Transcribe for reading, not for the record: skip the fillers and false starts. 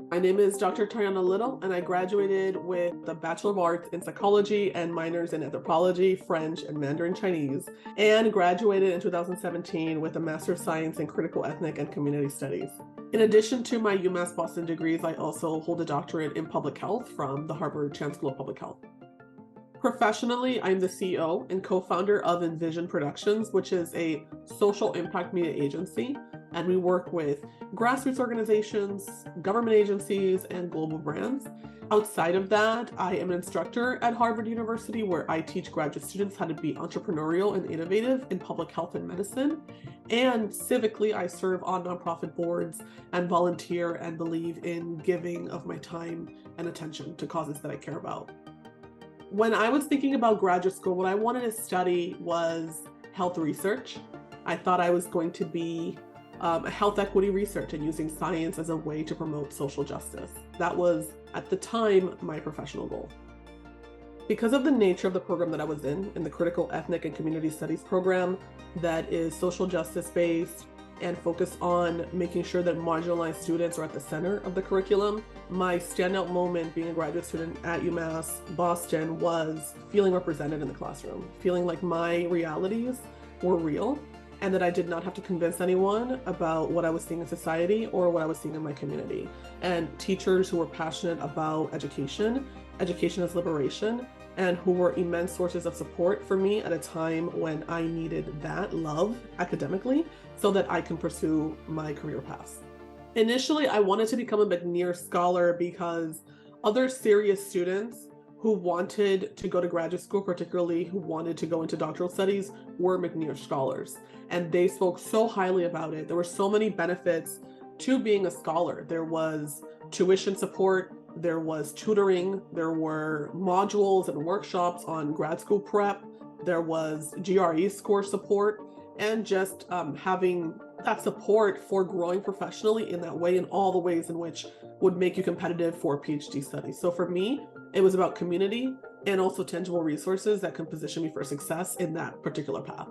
My name is Dr. Tariana Little, and I graduated with a Bachelor of Arts in Psychology and minors in Anthropology, French, and Mandarin Chinese, and graduated in 2017 with a Master of Science in Critical Ethnic and Community Studies. In addition to my UMass Boston degrees, I also hold a doctorate in public health from the Harvard Chan School of Public Health. Professionally, I'm the CEO and co-founder of Envision Productions, which is a social impact media agency, and we work with grassroots organizations, government agencies, and global brands. Outside of that, I am an instructor at Harvard University, where I teach graduate students how to be entrepreneurial and innovative in public health and medicine. And civically, I serve on nonprofit boards and volunteer and believe in giving of my time and attention to causes that I care about. When I was thinking about graduate school, what I wanted to study was health research. I thought I was going to be a health equity research and using science as a way to promote social justice. That was, at the time, my professional goal. Because of the nature of the program that I was in the Critical Ethnic and Community Studies program that is social justice based and focused on making sure that marginalized students are at the center of the curriculum, my standout moment being a graduate student at UMass Boston was feeling represented in the classroom, feeling like my realities were real and that I did not have to convince anyone about what I was seeing in society or what I was seeing in my community. And teachers who were passionate about education as liberation, and who were immense sources of support for me at a time when I needed that love academically so that I can pursue my career paths. Initially, I wanted to become a McNair scholar because other serious students who wanted to go to graduate school, particularly who wanted to go into doctoral studies, were McNair scholars. And they spoke so highly about it. There were so many benefits to being a scholar. There was tuition support, there was tutoring, there were modules and workshops on grad school prep, there was GRE score support, and just having that support for growing professionally in that way, in all the ways in which would make you competitive for PhD studies. So for me, it was about community and also tangible resources that can position me for success in that particular path.